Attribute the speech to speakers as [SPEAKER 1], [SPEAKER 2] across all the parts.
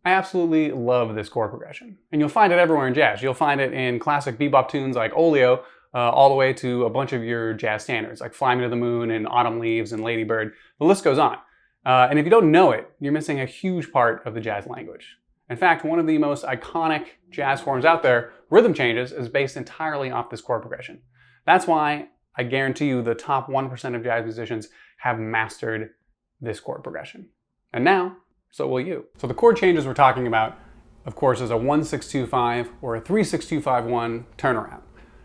[SPEAKER 1] I absolutely love this chord progression. And you'll find it everywhere in jazz. You'll find it in classic bebop tunes like Oleo, all the way to a bunch of your jazz standards like Fly Me to the Moon and Autumn Leaves and Lady Bird. The list goes on. And if you don't know it, you're missing a huge part of the jazz language. In fact, one of the most iconic jazz forms out there, rhythm changes, is based entirely off this chord progression. That's why I guarantee you the top 1% of jazz musicians have mastered this chord progression. And now, so will you. So the chord changes we're talking about, of course, is a 1-6-2-5 or a 3-6-2-5-1 turnaround.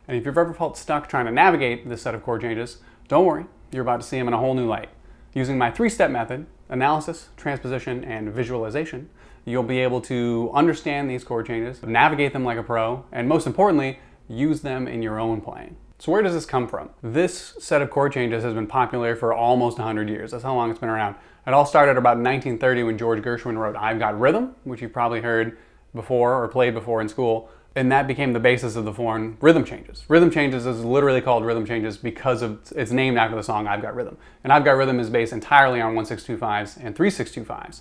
[SPEAKER 1] And if you've ever felt stuck trying to navigate this set of chord changes, don't worry, you're about to see them in a whole new light. Using my 3-step method, analysis, transposition, and visualization, you'll be able to understand these chord changes, navigate them like a pro, and most importantly, use them in your own playing. So where does this come from? This set of chord changes has been popular for almost 100 years. That's how long it's been around. It all started about 1930 when George Gershwin wrote I've Got Rhythm, which you've probably heard before or played before in school. And that became the basis of the form rhythm changes. Rhythm changes is literally called rhythm changes because it's named after the song I've Got Rhythm. And I've Got Rhythm is based entirely on 1-6-2-5s and 3-6-2-5s.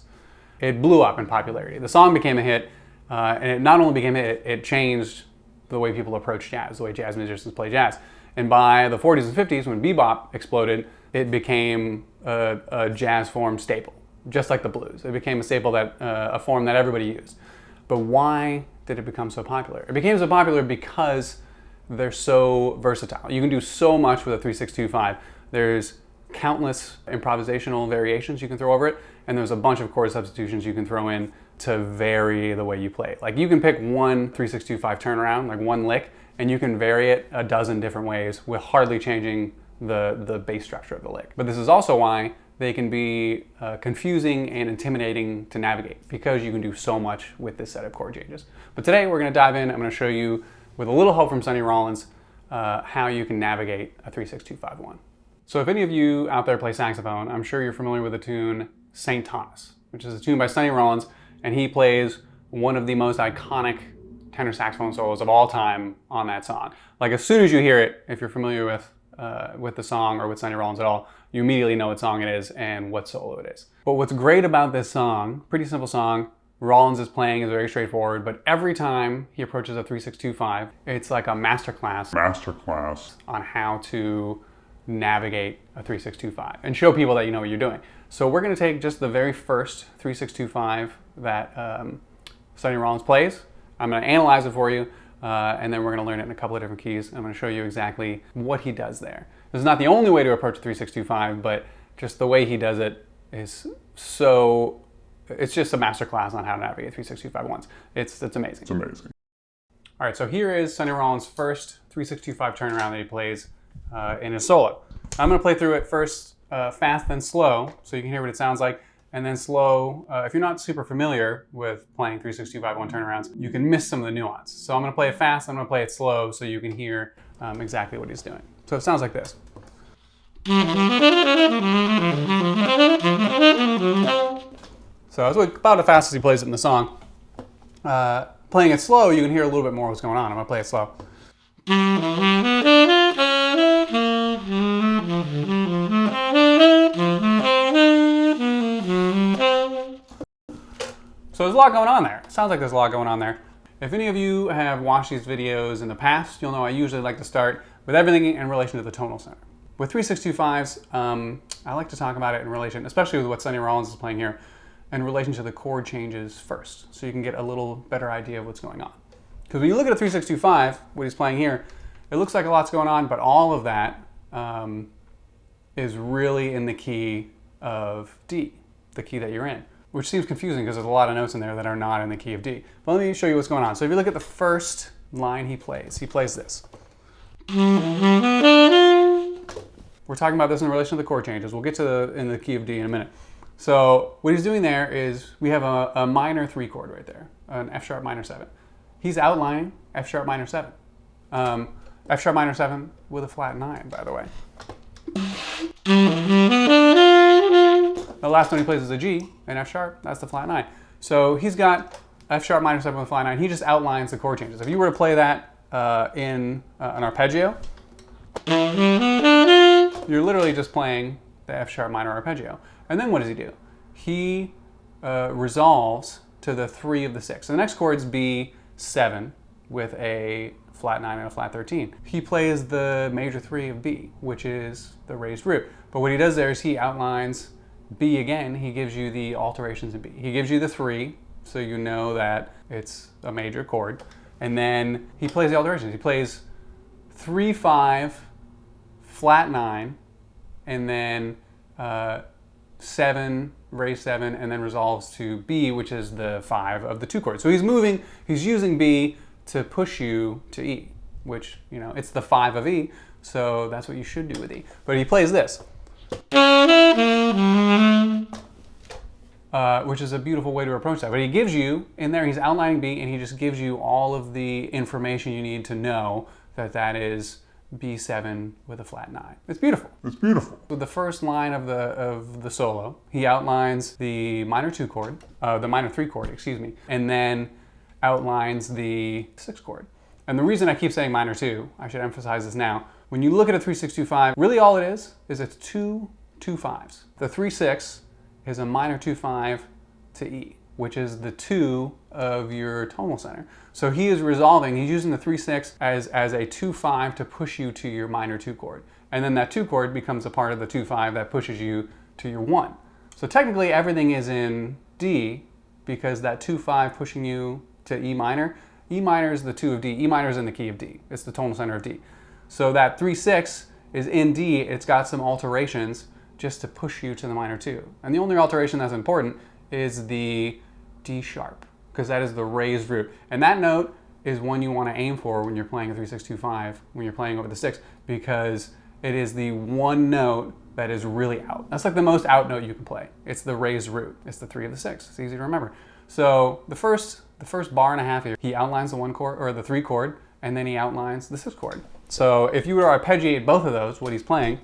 [SPEAKER 1] It blew up in popularity. The song became a hit, and it not only became a hit, it changed the way people approach jazz, the way jazz musicians play jazz. And by the 40s and 50s, when bebop exploded, it became a jazz form staple, just like the blues. It became a staple, a form that everybody used. But why did it become so popular? It became so popular because they're so versatile. You can do so much with a 3-6-2-5. There's countless improvisational variations you can throw over it, and there's a bunch of chord substitutions you can throw in to vary the way you play it. Like you can pick one 3-6-2-5 turnaround, like one lick, and you can vary it a dozen different ways with hardly changing the bass structure of the lick. But this is also why they can be confusing and intimidating to navigate, because you can do so much with this set of chord changes. But today we're going to dive in. I'm going to show you, with a little help from Sonny Rollins, how you can navigate a 3-6-2-5-1. So if any of you out there play saxophone, I'm sure you're familiar with the tune St. Thomas, which is a tune by Sonny Rollins, and he plays one of the most iconic tenor saxophone solos of all time on that song. Like as soon as you hear it, if you're familiar with the song or with Sonny Rollins at all, you immediately know what song it is and what solo it is. But what's great about this song, pretty simple song, Rollins is playing is very straightforward, but every time he approaches a 3-6-2-5, it's like a masterclass on how to navigate a 3-6-2-5 and show people that you know what you're doing. So we're going to take just the very first 3-6-2-5 that Sonny Rollins plays. I'm going to analyze it for you, and then we're going to learn it in a couple of different keys. I'm going to show you exactly what he does there. This is not the only way to approach a 3-6-2-5, but just the way he does it is so, it's just a masterclass on how to navigate 3-6-2-5-1s. It's amazing.
[SPEAKER 2] It's amazing.
[SPEAKER 1] All right, so here is Sonny Rollins' first 3-6-2-5 turnaround that he plays in his solo. I'm going to play through it first fast, then slow, so you can hear what it sounds like, and then slow. If you're not super familiar with playing 3-6-2-5-1 turnarounds, you can miss some of the nuance. So I'm going to play it fast, I'm going to play it slow, so you can hear exactly what he's doing. So it sounds like this. So that's about as fast as he plays it in the song. Playing it slow, you can hear a little bit more what's going on. I'm going to play it slow. So there's a lot going on there. It sounds like there's a lot going on there. If any of you have watched these videos in the past, you'll know I usually like to start with everything in relation to the tonal center. With 3-6-2-5s, I like to talk about it in relation, especially with what Sonny Rollins is playing here, in relation to the chord changes first, so you can get a little better idea of what's going on. Because when you look at a 3-6-2-5, what he's playing here, it looks like a lot's going on, but all of that is really in the key of D, the key that you're in, which seems confusing because there's a lot of notes in there that are not in the key of D. But let me show you what's going on. So if you look at the first line he plays this. We're talking about this in relation to the chord changes. We'll get to in the key of D in a minute. So what he's doing there is we have a minor 3 chord right there, an F sharp minor 7. He's outlining F sharp minor 7. F sharp minor 7 with a flat 9, by the way. The last one he plays is a G, an F sharp, that's the flat 9. So he's got F sharp minor 7 with flat 9. He just outlines the chord changes. If you were to play that in an arpeggio, you're literally just playing the F sharp minor arpeggio. And then what does he do? He resolves to the 3 of the 6. So the next chord's B7 with a flat 9 and a flat 13. He plays the major 3 of B, which is the raised root. But what he does there is he outlines B again. He gives you the alterations in B. He gives you the 3, so you know that it's a major chord. And then he plays the alterations. He plays 3, 5, flat 9, and then 7, raised 7, and then resolves to B, which is the 5 of the 2 chords. So he's using B to push you to E, which, you know, it's the 5 of E, so that's what you should do with E. But he plays this, which is a beautiful way to approach that. But he gives you, in there, he's outlining B, and he just gives you all of the information you need to know that that is B7 with a flat 9. It's beautiful.
[SPEAKER 2] It's beautiful.
[SPEAKER 1] With the first line of the solo, he outlines the minor 2 chord, the minor 3 chord, excuse me, and then outlines the 6 chord. And the reason I keep saying minor 2, I should emphasize this now, when you look at a 3-6-2-5, really all it is it's 2 2-5s. The 3-6 is a minor 2-5 to E, which is the 2 of your tonal center. So he is resolving, he's using the 3-6 as a 2-5 to push you to your minor 2 chord. And then that 2 chord becomes a part of the 2-5 that pushes you to your 1. So technically everything is in D, because that 2-5 pushing you to E minor is the 2 of D, E minor is in the key of D. It's the tonal center of D. So that 3-6 is in D, it's got some alterations just to push you to the minor 2. And the only alteration that's important is the D sharp, because that is the raised root. And that note is one you want to aim for when you're playing a 3-6-2-5, when you're playing over the 6, because it is the one note that is really out. That's like the most out note you can play. It's the raised root. It's the 3 of the 6. It's easy to remember. So the first bar and a half here, he outlines the 1 chord, or the 3 chord, and then he outlines the 6 chord. So if you were to arpeggiate both of those, what he's playing,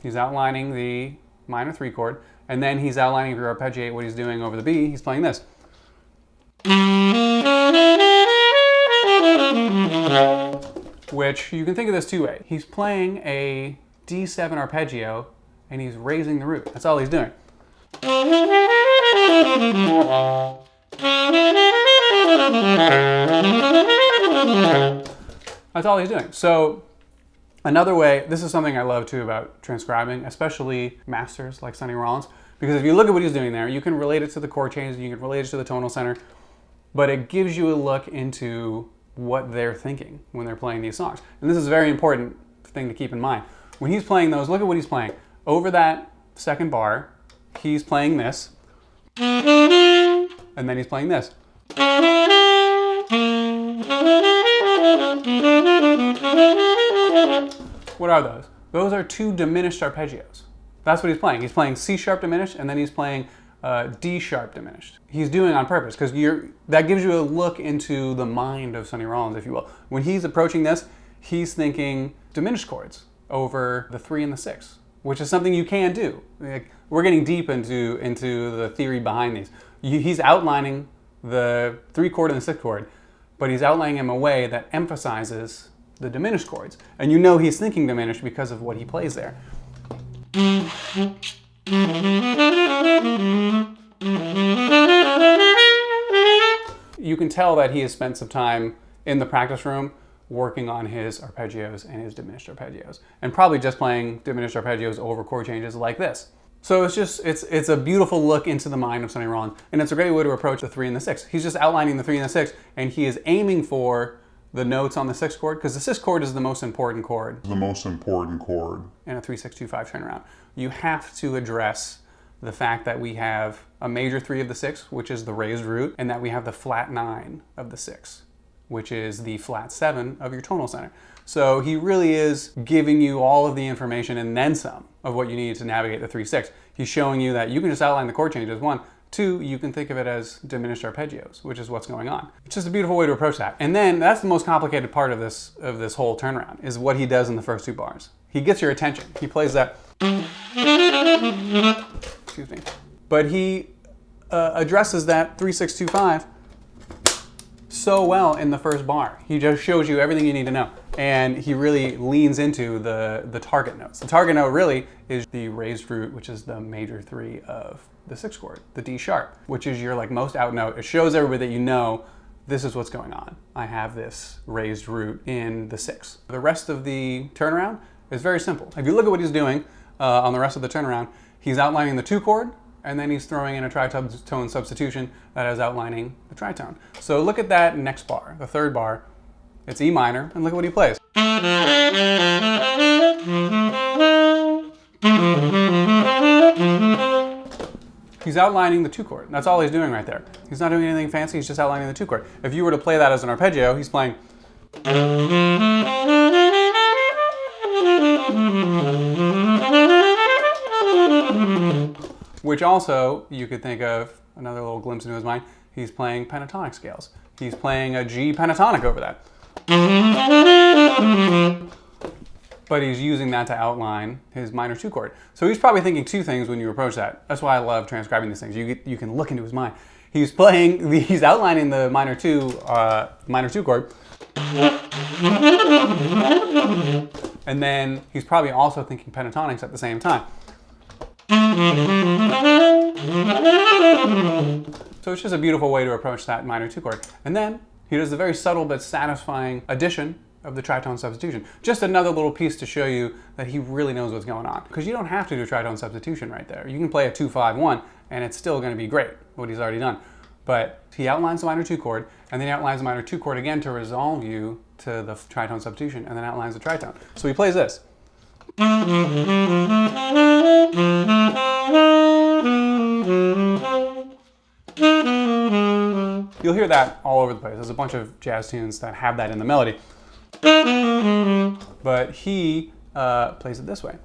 [SPEAKER 1] he's outlining the minor 3 chord, and then he's outlining, if you arpeggiate what he's doing over the B, he's playing this. Which you can think of this 2 ways. He's playing a D7 arpeggio, and he's raising the root. That's all he's doing. That's all he's doing. So another way, this is something I love too about transcribing, especially masters like Sonny Rollins, because if you look at what he's doing there, you can relate it to the chord changes, you can relate it to the tonal center, but it gives you a look into what they're thinking when they're playing these songs. And this is a very important thing to keep in mind. When he's playing those, look at what he's playing. Over that second bar, he's playing this, and then he's playing this. What are those? Those are 2 diminished arpeggios. That's what he's playing. He's playing C sharp diminished, and then he's playing D sharp diminished. He's doing it on purpose, because that gives you a look into the mind of Sonny Rollins, if you will. When he's approaching this, he's thinking diminished chords over the 3 and the 6, which is something you can do. We're getting deep into the theory behind these. He's outlining the 3 chord and the 6 chord, but he's outlining them in a way that emphasizes the diminished chords. And you know he's thinking diminished because of what he plays there. You can tell that he has spent some time in the practice room working on his arpeggios and his diminished arpeggios, and probably just playing diminished arpeggios over chord changes like this. So it's a beautiful look into the mind of Sonny Rollins, and it's a great way to approach the 3 and the 6. He's just outlining the 3 and the 6, and he is aiming for the notes on the 6 chord, because the 6 chord is the most important chord.
[SPEAKER 2] The most important chord.
[SPEAKER 1] In a 3-6-2-5 turnaround. You have to address the fact that we have a major 3 of the 6, which is the raised root, and that we have the flat 9 of the 6, which is the flat 7 of your tonal center. So he really is giving you all of the information and then some of what you need to navigate the 3-6. He's showing you that you can just outline the chord changes. 1, 2, you can think of it as diminished arpeggios, which is what's going on. It's just a beautiful way to approach that. And then that's the most complicated part of this whole turnaround, is what he does in the first 2 bars. He gets your attention. He plays that, excuse me, but he addresses that 3-6-2-5 so well in the first bar. He just shows you everything you need to know. and he really leans into the target notes. The target note really is the raised root, which is the major 3 of the 6th chord, the D sharp, which is your like most out note. It shows everybody that you know this is what's going on. I have this raised root in the 6th. The rest of the turnaround is very simple. If you look at what he's doing on the rest of the turnaround, he's outlining the 2 chord, and then he's throwing in a tritone substitution that is outlining the tritone. So look at that next bar, the 3rd bar. It's E minor, and look at what he plays. He's outlining the 2 chord. That's all he's doing right there. He's not doing anything fancy, he's just outlining the 2 chord. If you were to play that as an arpeggio, he's playing. Which also, you could think of, another little glimpse into his mind, he's playing pentatonic scales. He's playing a G pentatonic over that. But he's using that to outline his minor 2 chord. So he's probably thinking 2 things when you approach that. That's why I love transcribing these things. You can look into his mind. He's outlining the minor 2 chord. And then he's probably also thinking pentatonics at the same time. So it's just a beautiful way to approach that minor 2 chord. And then he does the very subtle but satisfying addition of the tritone substitution. Just another little piece to show you that he really knows what's going on. Because you don't have to do tritone substitution right there. You can play a 2-5-1 and it's still going to be great, what he's already done. But he outlines the minor 2 chord, and then he outlines the minor 2 chord again to resolve you to the tritone substitution, and then outlines the tritone. So he plays this. You'll hear that all over the place. There's a bunch of jazz tunes that have that in the melody. But he plays it this way.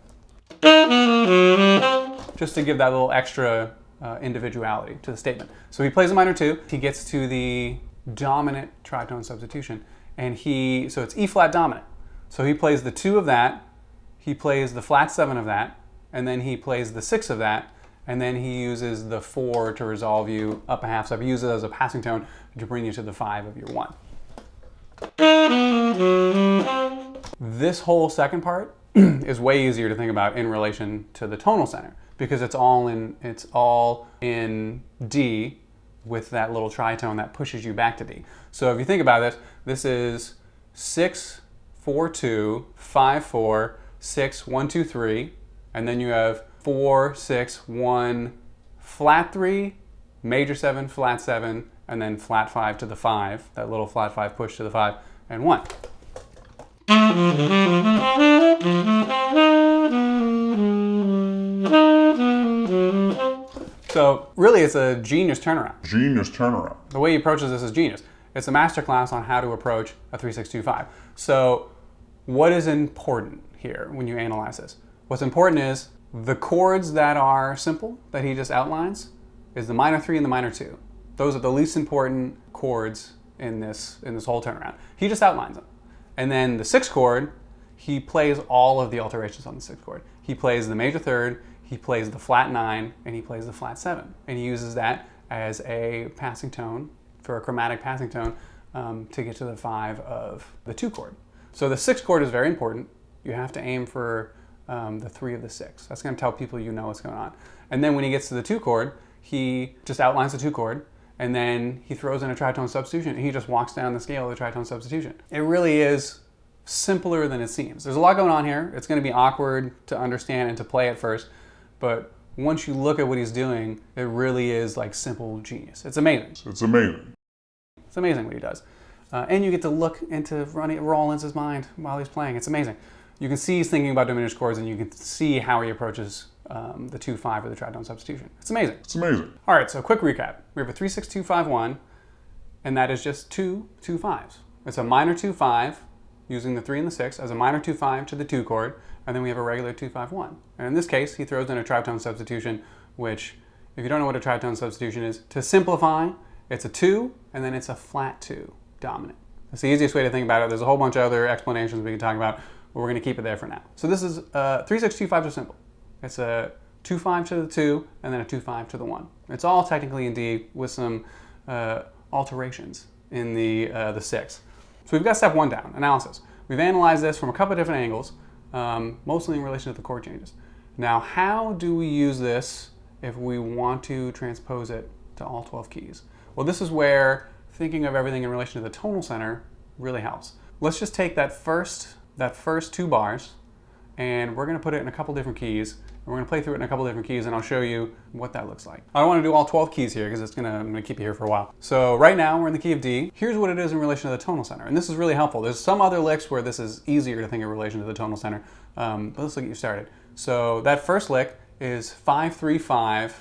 [SPEAKER 1] Just to give that little extra individuality to the statement. So he plays a minor 2, he gets to the dominant tritone substitution, and so it's E flat dominant. So he plays the 2 of that, he plays the flat 7 of that, and then he plays the 6 of that, and then he uses the 4 to resolve you up a half step. He uses it as a passing tone to bring you to the 5 of your 1. This whole second part is way easier to think about in relation to the tonal center, because it's all in D with that little tritone that pushes you back to D. So if you think about this, this is 6, 4, 2, 5, 4, 6, 1, 2, 3, and then you have 4, 6, 1, flat 3, major 7, flat 7, and then flat 5 to the 5, that little flat 5 push to the 5, and 1. So really it's a genius turnaround. The way he approaches this is genius. It's a masterclass on how to approach a 3-6-2-5. So what is important here when you analyze this? What's important is the chords that are simple, that he just outlines, is the minor 3 and the minor 2. Those are the least important chords in this whole turnaround. He just outlines them. And then the 6th chord, he plays all of the alterations on the 6th chord. He plays the major 3rd, he plays the flat 9, and he plays the flat 7. And he uses that as a passing tone, for a chromatic passing tone, to get to the 5 of the 2 chord. So the 6th chord is very important. You have to aim for the 3 of the 6. That's going to tell people you know what's going on. And then when he gets to the 2 chord, he just outlines the 2 chord, and then he throws in a tritone substitution, and he just walks down the scale of the tritone substitution. It really is simpler than it seems. There's a lot going on here. It's going to be awkward to understand and to play at first, but once you look at what he's doing, it really is like simple genius. It's amazing.
[SPEAKER 2] It's amazing.
[SPEAKER 1] It's amazing what he does. And you get to look into Rollins' mind while he's playing. It's amazing. You can see he's thinking about diminished chords, and you can see how he approaches the 2-5 or the tritone substitution. It's amazing.
[SPEAKER 2] It's amazing.
[SPEAKER 1] All right, so quick recap. We have a 3-6-2-5-1, and that is just 2 2-5s. It's a minor 2-5, using the 3 and the 6 as a minor 2-5 to the 2 chord, and then we have a regular 2-5-1. And in this case, he throws in a tritone substitution, which, if you don't know what a tritone substitution is, to simplify, it's a 2, and then it's a flat 2 dominant. That's the easiest way to think about it. There's a whole bunch of other explanations we can talk about, but we're going to keep it there for now. So this is 3-6-2-5s are simple. It's a 2-5 to the 2, and then a 2-5 to the 1. It's all technically in D with some alterations in the 6. So we've got step 1 down, analysis. we've analyzed this from a couple of different angles, mostly in relation to the chord changes. Now, how do we use this if we want to transpose it to all 12 keys? Well, this is where thinking of everything in relation to the tonal center really helps. Let's just take that first 2 bars, and we're going to put it in a couple different keys, and we're going to play through it in a couple different keys, and I'll show you what that looks like. I don't want to do all 12 keys here because I'm going to keep you here for a while. So right now we're in the key of D. Here's what it is in relation to the tonal center, and this is really helpful. There's some other licks where this is easier to think in relation to the tonal center, but let's get you started. So that first lick is 5-3-5,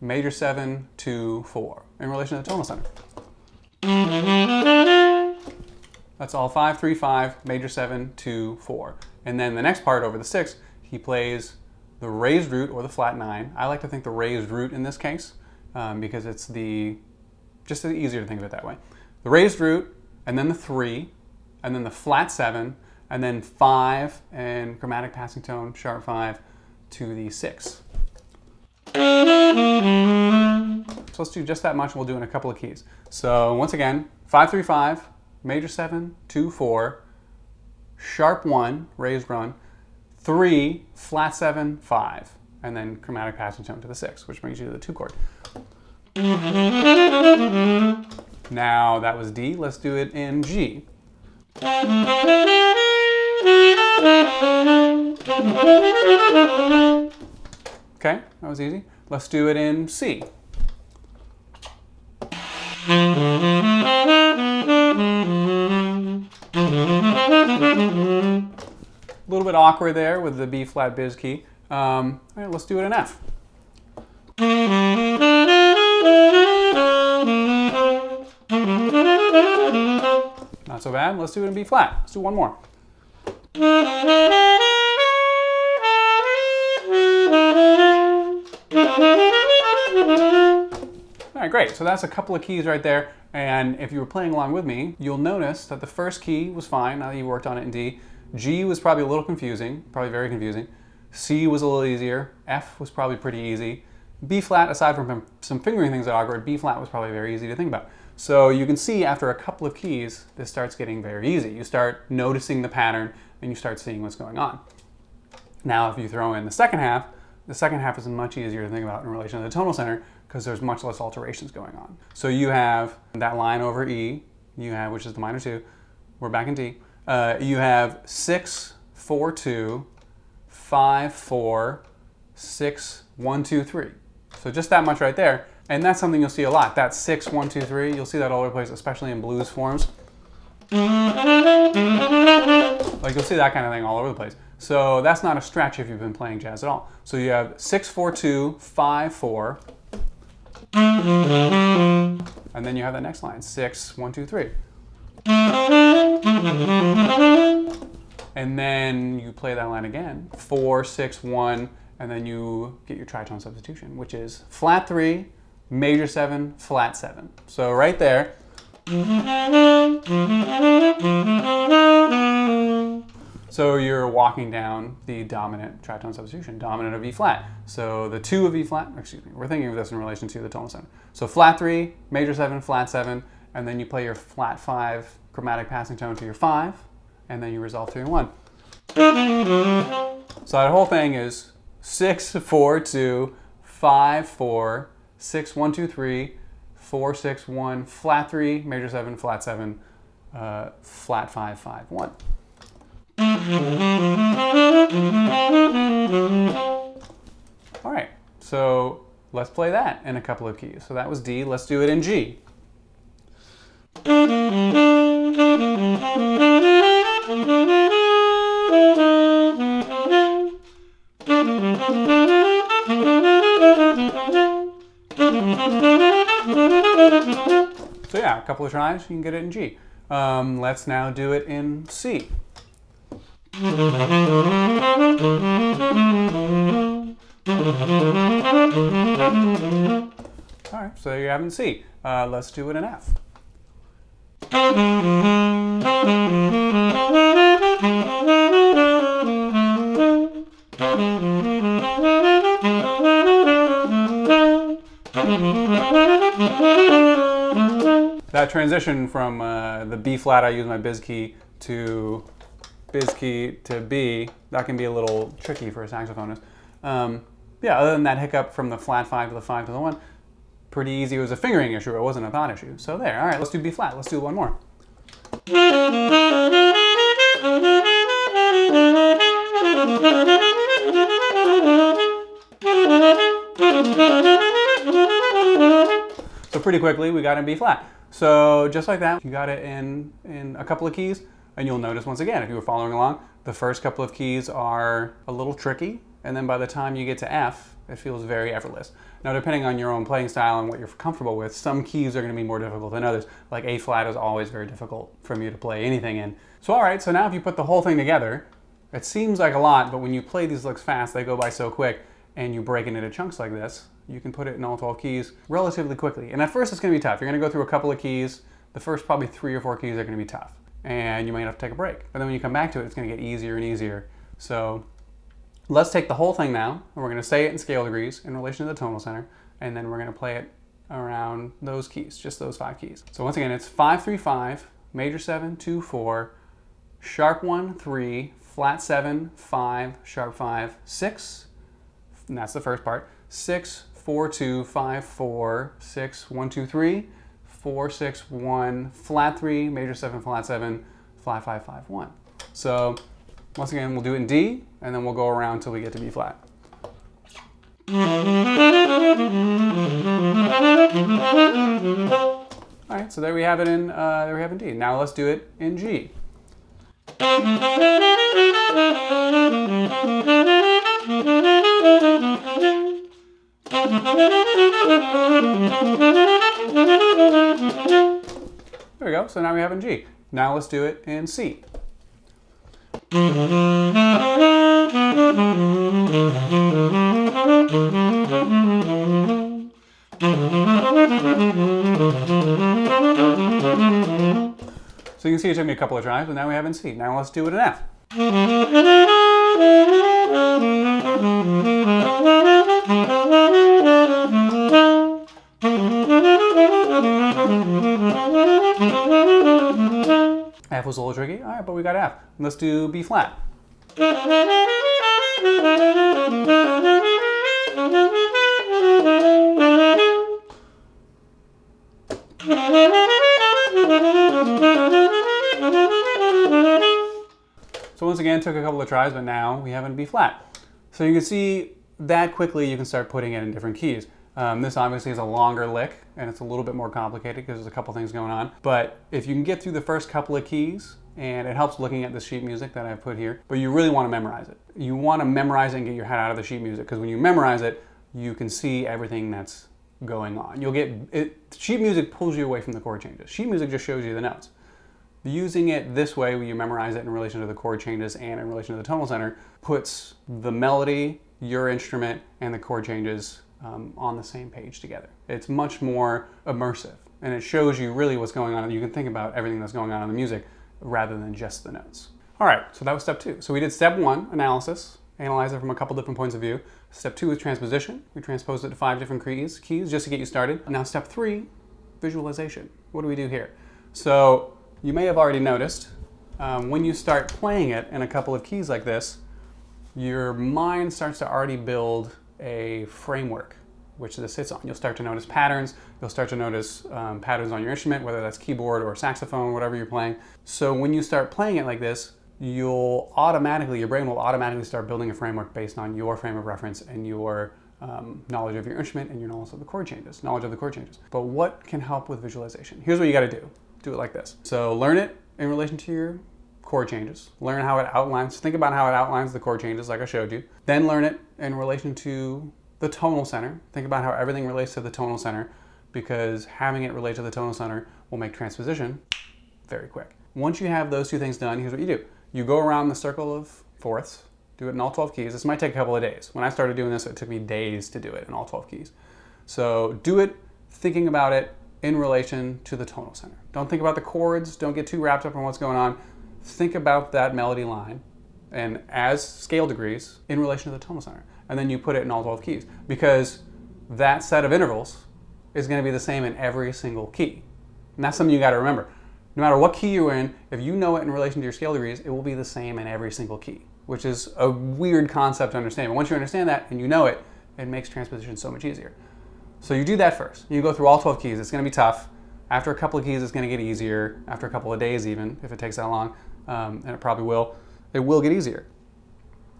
[SPEAKER 1] major 7, 2, 4 in relation to the tonal center. That's all 5-3-5, major 7, 2, 4. And then the next part over the 6, he plays the raised root or the flat 9. I like to think the raised root in this case because it's just easier to think of it that way. The raised root, and then the 3, and then the flat 7, and then 5 and chromatic passing tone, sharp 5 to the 6. So let's do just that much. We'll do in a couple of keys. So once again, 5-3-5, major 7, 2, 4, sharp 1, raised run, 3, flat 7, 5, and then chromatic passing tone to the 6, which brings you to the 2 chord. Now that was D. Let's do it in G. Okay, that was easy. Let's do it in C. A little bit awkward there with the B flat biz key. All right, let's do it in F. Not so bad. Let's do it in B flat. Let's do one more. All right, great. So that's a couple of keys right there. And if you were playing along with me, you'll notice that the first key was fine now that you worked on it in D. G was probably a little confusing, probably very confusing. C was a little easier. F was probably pretty easy. B flat, aside from some fingering things that are awkward, B flat was probably very easy to think about. So you can see after a couple of keys, this starts getting very easy. You start noticing the pattern and you start seeing what's going on. Now, if you throw in the second half is much easier to think about in relation to the tonal center because there's much less alterations going on. So you have that line over E, which is the minor 2. We're back in D. You have 6, 4, 2, 5, 4, 6, 1, 2, 3. So just that much right there. And that's something you'll see a lot. That 6, 1, 2, 3, you'll see that all over the place, especially in blues forms. Like you'll see that kind of thing all over the place. So that's not a stretch if you've been playing jazz at all. So you have 6, 4, 2, 5, 4. And then you have that next line, 6, 1, 2, 3. And then you play that line again, 4, 6, 1, and then you get your tritone substitution, which is flat 3, major 7, flat 7. So right there. So you're walking down the dominant tritone substitution, dominant of E flat. So the 2 of E flat, excuse me, we're thinking of this in relation to the tonal center. So flat 3, major 7, flat 7, and then you play your flat 5 chromatic passing tone to your 5, and then you resolve to your 1. So that whole thing is 6, 4, 2, 5, 4, 6, 1, 2, 3, 4, 6, 1, flat 3, major 7, flat 7, flat 5, 5, 1. All right, so let's play that in a couple of keys. So that was D. Let's do it in G. So yeah, a couple of tries, you can get it in G. Let's now do it in C. All right, so there you have it in C. Let's do it in F. That transition from the B flat, I use my biz key, to Biz key to B, that can be a little tricky for a saxophonist. Yeah, other than that hiccup from the flat 5 to the 5 to the 1, pretty easy. It was a fingering issue, it wasn't a thought issue. So there, all right, let's do B flat. Let's do one more. So pretty quickly, we got in B flat. So just like that, you got it in a couple of keys, and you'll notice once again, if you were following along, the first couple of keys are a little tricky, and then by the time you get to F, it feels very effortless. Now, depending on your own playing style and what you're comfortable with, some keys are going to be more difficult than others. Like A flat is always very difficult for me to play anything in. So all right, so now if you put the whole thing together, it seems like a lot, but when you play these licks fast, they go by so quick, and you break it into chunks like this, you can put it in all 12 keys relatively quickly. And at first it's going to be tough. You're going to go through a couple of keys. The first probably 3 or 4 keys are going to be tough, and you might have to take a break. But then when you come back to it, it's going to get easier and easier. So let's take the whole thing now, and we're going to say it in scale degrees in relation to the tonal center, and then we're going to play it around those keys, just those 5 keys. So once again, it's 5, 3, 5, major 7, 2, 4, sharp 1, 3, flat 7, 5, sharp 5, 6, and that's the first part, 6, 4, 2, 5, 4, 6, 1, 2, 3, 4, 6, 1, flat 3, major 7, flat 7, flat 5, 5, 1. So once again, we'll do it in D, and then we'll go around until we get to B flat. All right, so there we have it in D. Now let's do it in G. There we go, so now we have it in G. Now let's do it in C. So you can see it took me a couple of tries, but now we have it in C. Now let's do it in F. F was a little tricky. All right, but we got F. Let's do B flat. So once again, took a couple of tries, but now we have it in B flat. So you can see that quickly you can start putting it in different keys. This obviously is a longer lick, and it's a little bit more complicated because there's a couple things going on. But if you can get through the first couple of keys, and it helps looking at the sheet music that I've put here, but you really want to memorize it. You want to memorize it and get your head out of the sheet music, because when you memorize it, you can see everything that's going on. You'll get it. Sheet music pulls you away from the chord changes. Sheet music just shows you the notes. Using it this way, when you memorize it in relation to the chord changes and in relation to the tonal center, puts the melody, your instrument, and the chord changes on the same page together. It's much more immersive, and it shows you really what's going on, and you can think about everything that's going on in the music rather than just the notes. All right, so that was step 2. So we did step 1, analysis, analyze it from a couple different points of view. Step 2 is transposition. We transposed it to 5 different keys just to get you started. Now step 3, visualization. What do we do here? So you may have already noticed when you start playing it in a couple of keys like this, your mind starts to already build a framework which this sits on. You'll start to notice patterns. You'll start to notice patterns on your instrument, whether that's keyboard or saxophone, whatever you're playing. So when you start playing it like this, your brain will automatically start building a framework based on your frame of reference and your knowledge of your instrument and your knowledge of the chord changes. But what can help with visualization? Here's what you got to do. Do it like this. So learn it in relation to your chord changes. Learn how it outlines. Think about how it outlines the chord changes like I showed you. Then learn it in relation to the tonal center. Think about how everything relates to the tonal center, because having it relate to the tonal center will make transposition very quick. Once you have those two things done, here's what you do. You go around the circle of fourths, do it in all 12 keys. This might take a couple of days. When I started doing this, it took me days to do it in all 12 keys. So do it thinking about it in relation to the tonal center. Don't think about the chords. Don't get too wrapped up on what's going on. Think about that melody line and as scale degrees in relation to the tonal center. And then you put it in all 12 keys, because that set of intervals is going to be the same in every single key. And that's something you got to remember. No matter what key you're in, if you know it in relation to your scale degrees, it will be the same in every single key, which is a weird concept to understand. But once you understand that and you know it, it makes transposition so much easier. So you do that first. You go through all 12 keys. It's going to be tough. After a couple of keys, it's going to get easier. After a couple of days even, if it takes that long, and it probably will, it will get easier.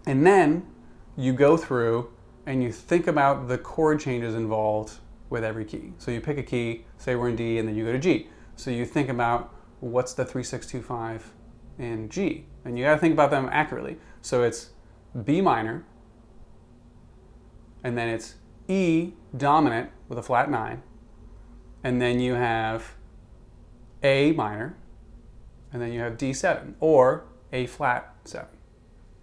[SPEAKER 1] And then you go through and you think about the chord changes involved with every key. So you pick a key, say we're in D, and then you go to G. So you think about what's the 3, 6, 2, 5 in G. And you got to think about them accurately. So it's B minor, and then it's E dominant with a flat 9, and then you have A minor, and then you have D7, or A flat 7,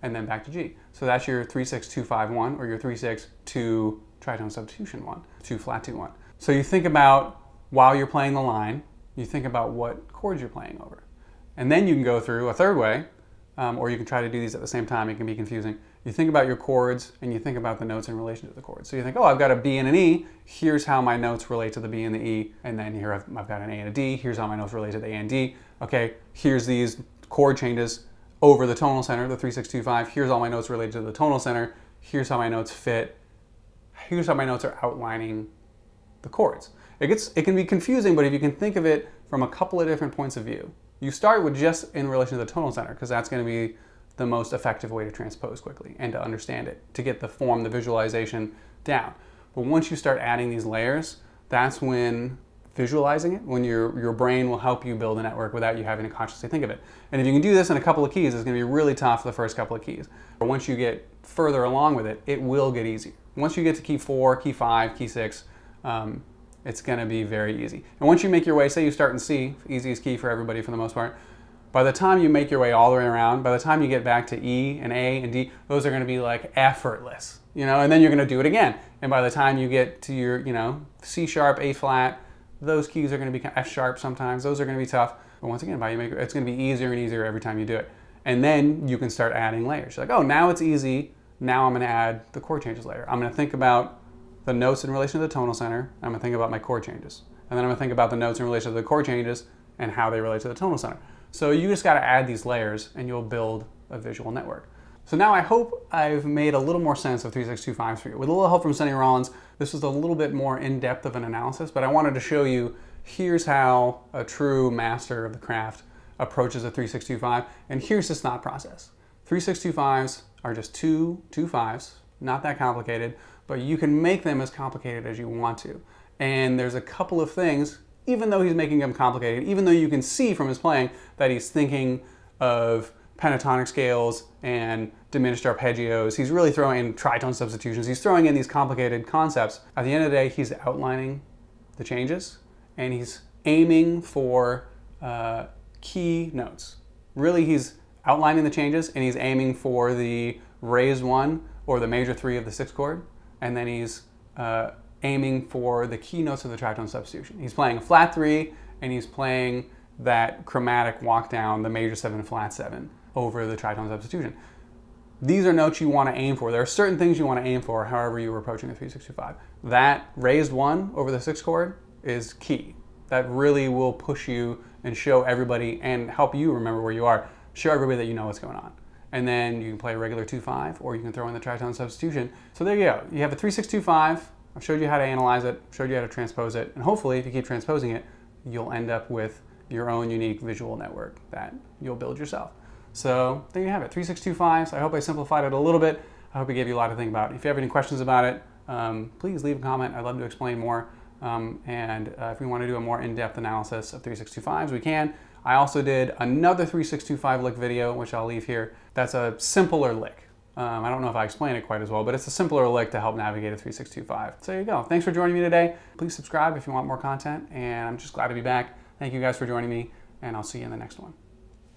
[SPEAKER 1] and then back to G. So that's your 3, 6, 2, 5, 1, or your 3, 6, 2 tritone substitution 1, 2 flat 2, 1. So you think about, while you're playing the line, you think about what chords you're playing over. And then you can go through a third way, or you can try to do these at the same time. It can be confusing. You think about your chords and you think about the notes in relation to the chords. So you think, oh, I've got a B and an E. Here's how my notes relate to the B and the E. And then here I've got an A and a D. Here's how my notes relate to the A and D. Okay, here's these chord changes over the tonal center, the 3, 6, 2, 5. Here's all my notes related to the tonal center. Here's how my notes fit. Here's how my notes are outlining the chords. It can be confusing, but if you can think of it from a couple of different points of view, you start with just in relation to the tonal center, because that's going to be the most effective way to transpose quickly and to understand it, to get the form, the visualization down. But once you start adding these layers, that's when visualizing it, when your brain will help you build a network without you having to consciously think of it. And if you can do this in a couple of keys, it's going to be really tough the first couple of keys. But once you get further along with it, it will get easier. Once you get to key 4, key 5, key 6, it's going to be very easy. And once you make your way, say you start in C, easiest key for everybody for the most part, by the time you make your way all the way around, by the time you get back to E and A and D, those are going to be like effortless, and then you're going to do it again. And by the time you get to your, C sharp, A flat, those keys are going to be F sharp sometimes. Those are going to be tough. But once again, it's going to be easier and easier every time you do it. And then you can start adding layers. You're like, oh, now it's easy. Now I'm going to add the chord changes layer. I'm going to think about the notes in relation to the tonal center. I'm going to think about my chord changes. And then I'm going to think about the notes in relation to the chord changes and how they relate to the tonal center. So you just got to add these layers and you'll build a visual network. So now I hope I've made a little more sense of 3, 6, 2, 5s for you. With a little help from Sonny Rollins, this was a little bit more in-depth of an analysis, but I wanted to show you here's how a true master of the craft approaches a 3, 6, 2, 5, and here's his thought process. 3, 6, 2, 5s are just two 5s, not that complicated, but you can make them as complicated as you want to. And there's a couple of things, even though he's making them complicated, even though you can see from his playing that he's thinking of pentatonic scales and diminished arpeggios, he's really throwing in tritone substitutions, he's throwing in these complicated concepts. At the end of the day, he's outlining the changes and he's aiming for key notes. Really, he's outlining the changes and he's aiming for the raised 1 or the major 3 of the 6th chord, and then he's aiming for the key notes of the tritone substitution. He's playing a flat 3 and he's playing that chromatic walk down, the major 7 flat 7 over the tritone substitution. These are notes you want to aim for. There are certain things you want to aim for however you're approaching a 3, 6, 2, 5. That raised 1 over the 6th chord is key. That really will push you and show everybody and help you remember where you are. Show everybody that you know what's going on. And then you can play a regular 2-5 or you can throw in the tritone substitution. So there you go. You have a 3, 6, 2, 5. I've showed you how to analyze it, showed you how to transpose it, and hopefully if you keep transposing it, you'll end up with your own unique visual network that you'll build yourself. So there you have it, 3, 6, 2, 5s. I hope I simplified it a little bit. I hope it gave you a lot to think about. If you have any questions about it, please leave a comment. I'd love to explain more. If we want to do a more in-depth analysis of 3, 6, 2, 5s, we can. I also did another 3, 6, 2, 5 lick video, which I'll leave here. That's a simpler lick. I don't know if I explain it quite as well, but it's a simpler lick to help navigate a 3, 6, 2, 5. So there you go. Thanks for joining me today. Please subscribe if you want more content, and I'm just glad to be back. Thank you guys for joining me, and I'll see you in the next one.